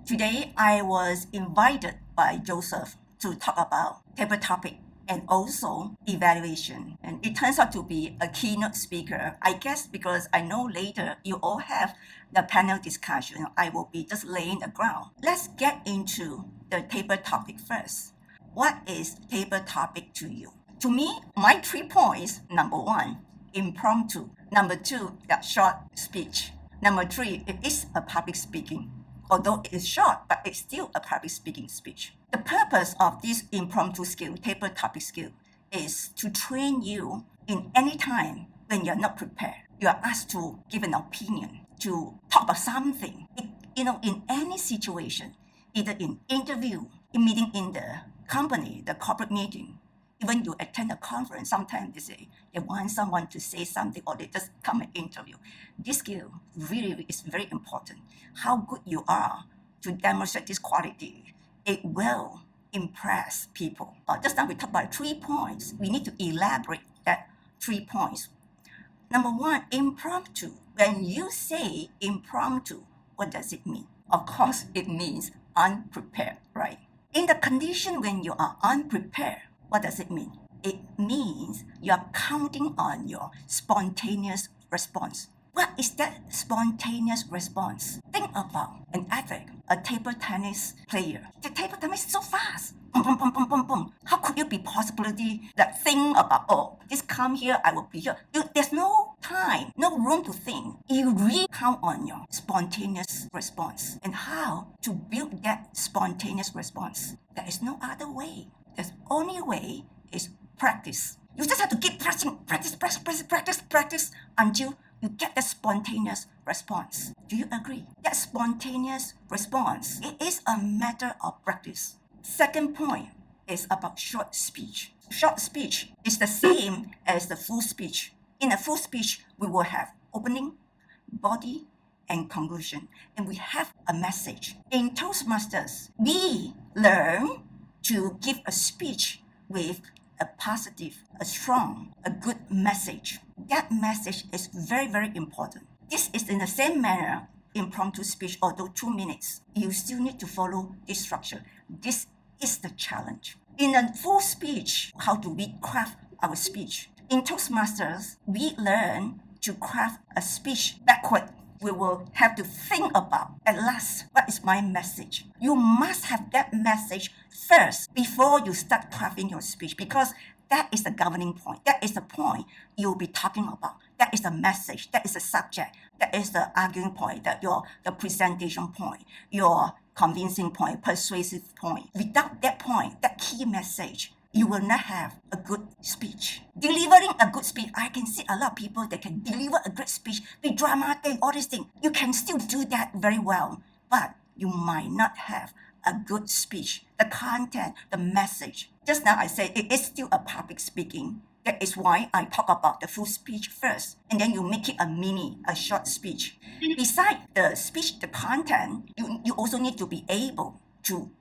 Today, I was invited by Joseph to talk about table topic and also evaluation. And it turns out to be a keynote speaker. I guess because I know later you all have the panel discussion, I will be just laying the ground. Let's get into the table topic first. What is table topic to you? To me, my 3 points: number 1, impromptu; number 2, that short speech; number 3, it is a public speaking. Although it is short, but it's still a public speaking speech. The purpose of this impromptu skill, table topic skill, is to train you in any time when you're not prepared. You are asked to give an opinion, to talk about something. In any situation, either in interview, in meeting in the company, the corporate meeting, even you attend a conference, sometimes they say they want someone to say something or they just come and interview. This skill really is very important. How good you are to demonstrate this quality, it will impress people. Just now we talked about 3 points. We need to elaborate that 3 points. Number 1, impromptu. When you say impromptu, what does it mean? Of course, it means unprepared, right? In the condition when you are unprepared, what does it mean? It means you're counting on your spontaneous response. What is that spontaneous response? Think about an athlete, a table tennis player. The table tennis is so fast. Boom, boom, boom, boom, boom, boom. How could you be possibility that think about, oh, this come here, I will be here. There's no time, no room to think. You really count on your spontaneous response. And how to build that spontaneous response? There is no other way. The only way is practice. You just have to keep practicing, practice until you get that spontaneous response. Do you agree? That spontaneous response, it is a matter of practice. Second point is about short speech. Short speech is the same as the full speech. In a full speech, we will have opening, body, and conclusion. And we have a message. In Toastmasters, we learn to give a speech with a positive, a strong, a good message. That message is very, very important. This is in the same manner, impromptu speech, although 2 minutes. You still need to follow this structure. This is the challenge. In a full speech, how do we craft our speech? In Toastmasters, we learn to craft a speech backward. We will have to think about, at last, what is my message? You must have that message first before you start crafting your speech, because that is the governing point. That is the point you'll be talking about. That is the message. That is the subject. That is the arguing point, the presentation point, your convincing point, persuasive point. Without that point, that key message, you will not have a good speech. Delivering a good speech, I can see a lot of people that can deliver a great speech, be dramatic, all these things. You can still do that very well, but you might not have a good speech. The content, the message. Just now I said it is still a public speaking. That is why I talk about the full speech first, and then you make it a short speech. Besides the speech, the content, you also need to be able to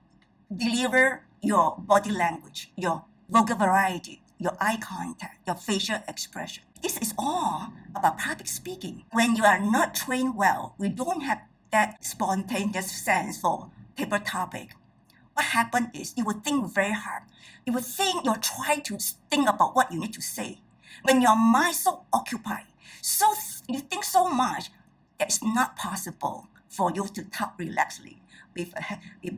deliver your body language, your vocal variety, your eye contact, your facial expression. This is all about public speaking. When you are not trained well, we don't have that spontaneous sense for table topic. What happens is you will think very hard. You will try to think about what you need to say. When your mind so occupied, you think so much that it's not possible for you to talk relaxedly with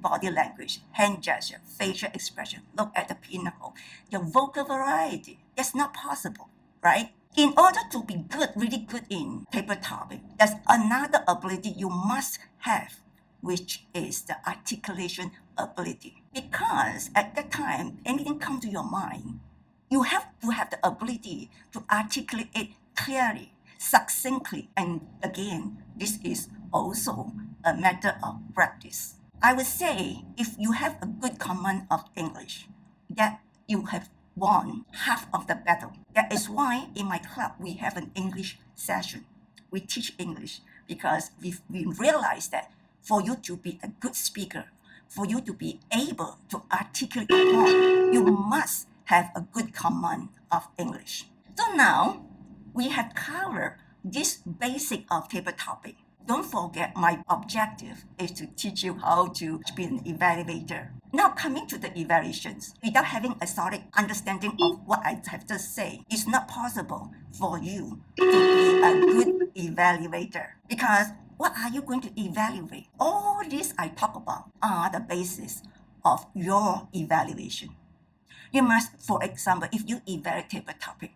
body language, hand gesture, facial expression, look at the pinnacle. Your vocal variety, that's not possible, right? In order to be good, really good in table topic, there's another ability you must have, which is the articulation ability. Because at that time, anything comes to your mind, you have to have the ability to articulate it clearly, succinctly. And again, this is also a matter of practice. I would say if you have a good command of English, that you have won half of the battle. That is why in my club we have an English session. We teach English because we realize that for you to be a good speaker, for you to be able to articulate a point, you must have a good command of English. So now we have covered this basic of table topic. Don't forget, my objective is to teach you how to be an evaluator. Now, coming to the evaluations, without having a solid understanding of what I have just said, it's not possible for you to be a good evaluator. Because what are you going to evaluate? All these I talk about are the basis of your evaluation. You must, for example, if you evaluate a topic,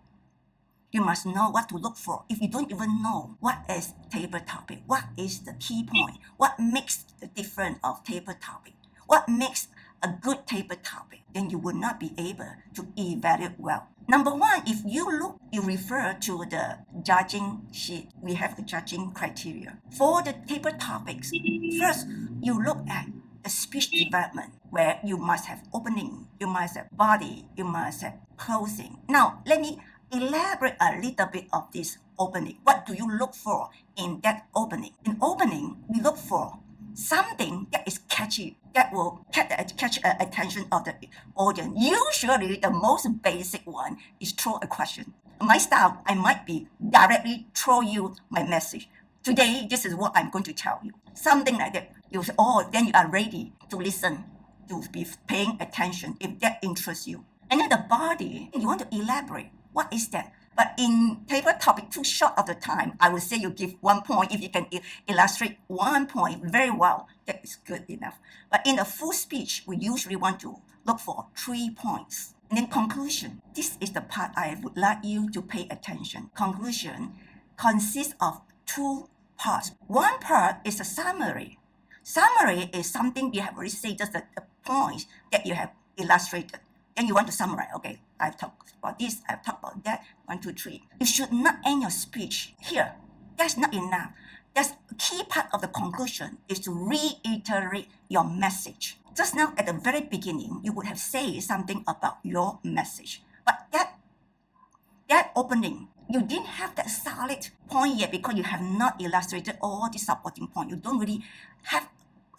you must know what to look for. If you don't even know what is table topic, what is the key point, what makes the difference of table topic, what makes a good table topic, then you will not be able to evaluate well. Number one, if you refer to the judging sheet, we have the judging criteria. For the table topics, first, you look at the speech development, where you must have opening, you must have body, you must have closing. Now, let me elaborate a little bit of this opening. What do you look for in that opening? In opening, we look for something that is catchy, that will catch the attention of the audience. Usually, the most basic one is throw a question. My style, I might be directly throw you my message. Today, this is what I'm going to tell you. Something like that. You say, oh, then you are ready to listen, to be paying attention if that interests you. And then the body, you want to elaborate. What is that? But in table topic, too short of the time, I would say you give 1 point. If you can illustrate 1 point very well, that is good enough. But in a full speech, we usually want to look for 3 points. And then conclusion. This is the part I would like you to pay attention. Conclusion consists of 2 parts. One part is a summary. Summary is something you have already said, just the points that you have illustrated. Then you want to summarize. Okay, I've talked about this, I've talked about that. 1, 2, 3. You should not end your speech here. That's not enough. That's a key part of the conclusion is to reiterate your message. Just now at the very beginning, you would have said something about your message. But that opening, you didn't have that solid point yet because you have not illustrated all the supporting points. You don't really have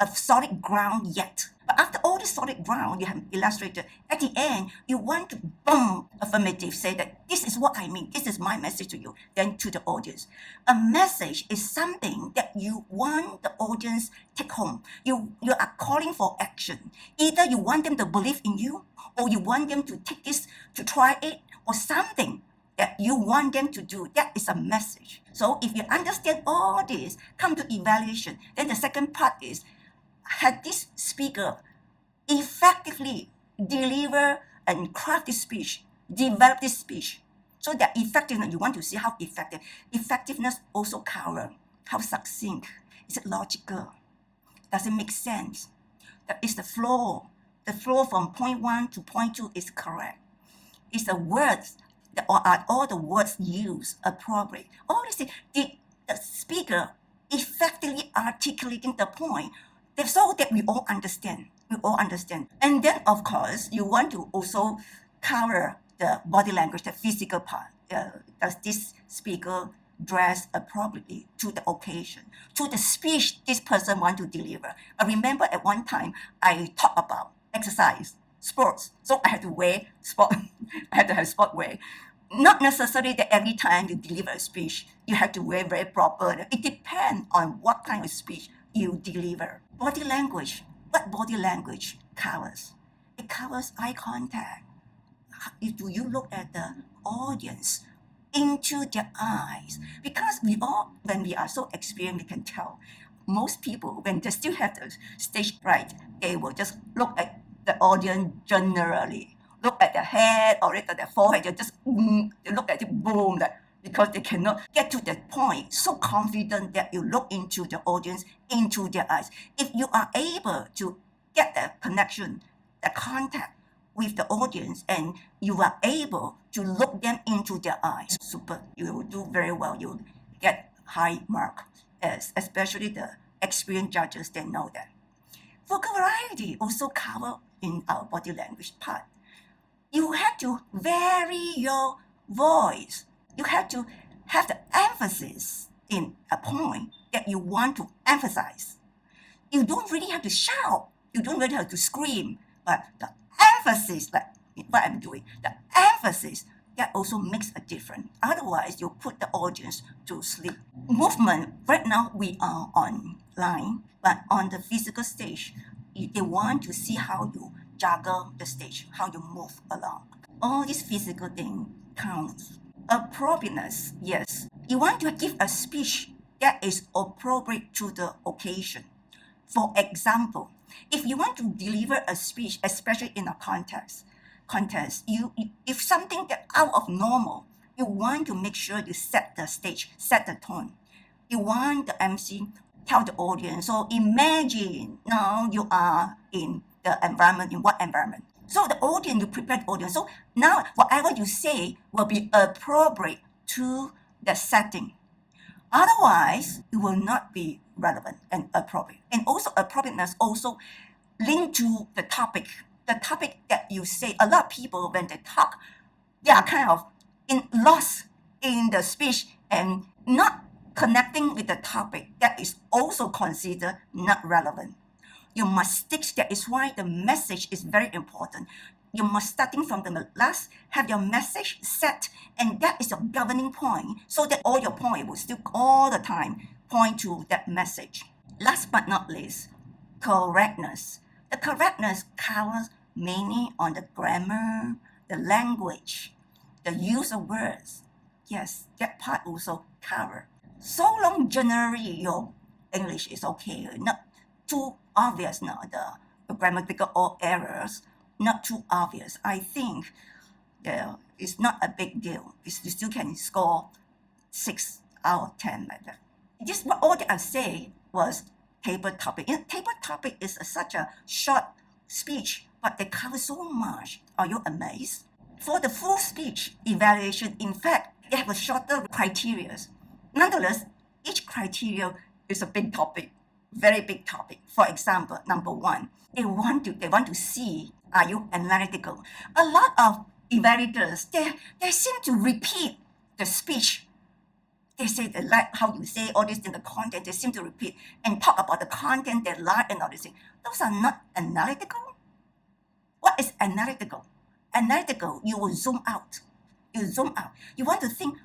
a solid ground yet. But after all the solid ground you have illustrated, at the end, you want to boom, affirmative, say that this is what I mean, this is my message to you, then to the audience. A message is something that you want the audience take home. You are calling for action. Either you want them to believe in you, or you want them to take this, to try it, or something that you want them to do. That is a message. So if you understand all this, come to evaluation. Then the second part is, had this speaker effectively deliver and craft this speech, develop this speech, so that effectiveness, you want to see how effective. Effectiveness also cover how succinct. Is it logical? Does it make sense? Is the flow from point 1 to point 2 is correct? Is the words, or are all the words used appropriate? All these things, did the speaker effectively articulating the point, so that we all understand. And then, of course, you want to also cover the body language, the physical part. Does this speaker dress appropriately to the occasion, to the speech this person wants to deliver? I remember at one time, I talked about exercise, sports. So I had to wear sport. I had to have sport wear. Not necessarily that every time you deliver a speech, you have to wear very proper. It depends on what kind of speech you deliver. Body language. What body language covers? It covers eye contact. Do you look at the audience into their eyes? Because when we are so experienced, we can tell. Most people, when they still have the stage fright, they will just look at the audience generally. Look at their head or look at their forehead. They just they look at it, boom, because they cannot get to that point. So confident that you look into the audience, into their eyes. If you are able to get that connection, the contact with the audience, and you are able to look them into their eyes, super. You will do very well. You will get high mark. Especially the experienced judges, they know that. Vocal variety also covered in our body language part. You have to vary your voice. You have to have the emphasis in a point that you want to emphasize. You don't really have to shout. You don't really have to scream. But the emphasis, like what I'm doing, the emphasis that also makes a difference. Otherwise, you put the audience to sleep. Movement, right now we are online, but on the physical stage, they want to see how you juggle the stage, how you move along. All these physical things counts. Appropriateness, yes. You want to give a speech that is appropriate to the occasion. For example, if you want to deliver a speech, especially in a contest, if something that out of normal, you want to make sure you set the stage, set the tone. You want the MC tell the audience. So imagine now you are in the environment, in what environment? So the audience, you prepare the audience. So now whatever you say will be appropriate to the setting. Otherwise, it will not be relevant and appropriate. And also appropriateness also linked to the topic. The topic that you say, a lot of people when they talk, they are kind of lost in the speech and not connecting with the topic. That is also considered not relevant. You must stick. That is why the message is very important. You must, starting from the last, have your message set, and that is your governing point, so that all your point will still all the time point to that message. Last but not least, correctness. The correctness covers mainly on the grammar, the language, the use of words. Yes, that part also covered. So long generally your English is okay, not too obvious now, the grammatical errors, not too obvious. I think it's not a big deal. You still can score 6 out of 10 like that. This all that I say was table topic. Table topic is such a short speech, but they cover so much. Are you amazed? For the full speech evaluation, in fact, they have a shorter criteria. Nonetheless, each criteria is a big topic, very big topic. For example, number one, they want to see, are you analytical? A lot of evaluators, they seem to repeat the speech. They say they like how you say all this in the content. They seem to repeat and talk about the content they like and all this thing. Those are not analytical. What is analytical? Analytical, you will zoom out. You zoom out. You want to think,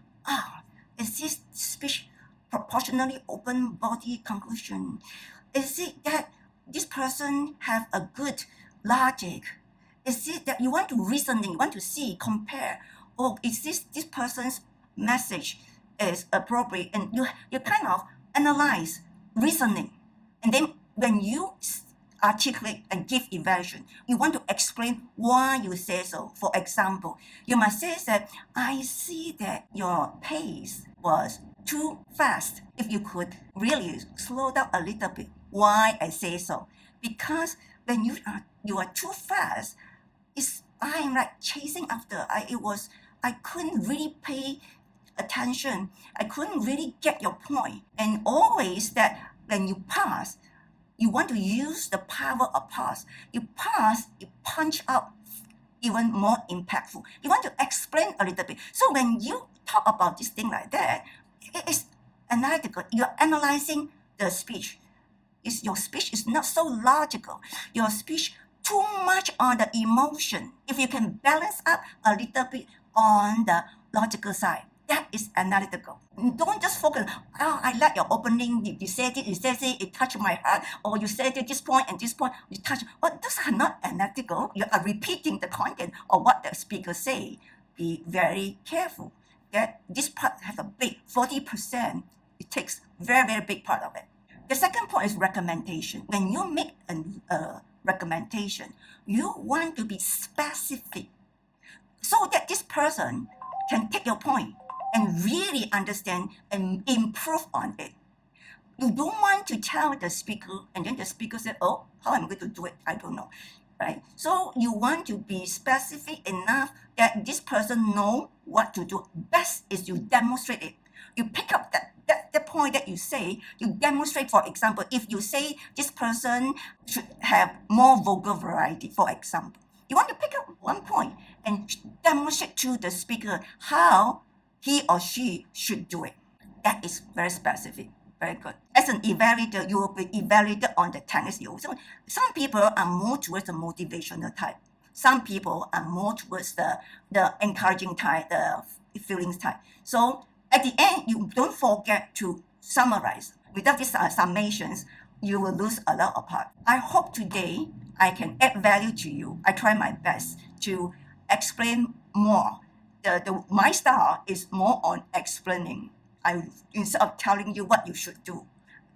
is this speech proportionally open body conclusion? Is it that this person have a good logic? Is it that you want to reasoning, you want to see, compare, or is this person's message is appropriate? And you kind of analyze reasoning. And then when you articulate and give evaluation, you want to explain why you say so. For example, you must say that, I see that your pace was too fast. If you could really slow down a little bit, why I say so? Because when you are too fast, I'm like chasing after. I couldn't really pay attention. I couldn't really get your point. And always that when you pass, you want to use the power of pass. You pass, you punch out even more impactful. You want to explain a little bit. So when you talk about this thing like that, it is analytical. You're analyzing the speech. Your speech is not so logical. Your speech too much on the emotion. If you can balance up a little bit on the logical side, that is analytical. Don't just focus, I like your opening, you said it touched my heart, or you said it this point and this point, you touch. Well, those are not analytical. You are repeating the content of what the speaker say. Be very careful that this part has a big 40%. It takes very, very big part of it. The second point is recommendation. When you make a recommendation, you want to be specific so that this person can take your point and really understand and improve on it. You don't want to tell the speaker and then the speaker said, how am I going to do it? I don't know, right? So you want to be specific enough that this person know what to do. Best is you demonstrate it. You pick up that point that you say, you demonstrate. For example, if you say this person should have more vocal variety, for example, you want to pick up one point and demonstrate to the speaker how he or she should do it. That is very specific, very good. As an evaluator, you will be evaluated on the technical. So some people are more towards the motivational type. Some people are more towards the encouraging type, the feelings type. So at the end, you don't forget to summarize. Without these summations, you will lose a lot of part. I hope today I can add value to you. I try my best to explain more. My style is more on explaining. Instead of telling you what you should do,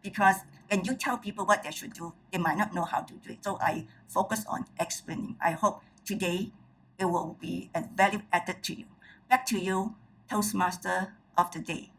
because when you tell people what they should do, they might not know how to do it. So I focus on explaining. I hope today it will be a value added to you. Back to you, Toastmaster of the day.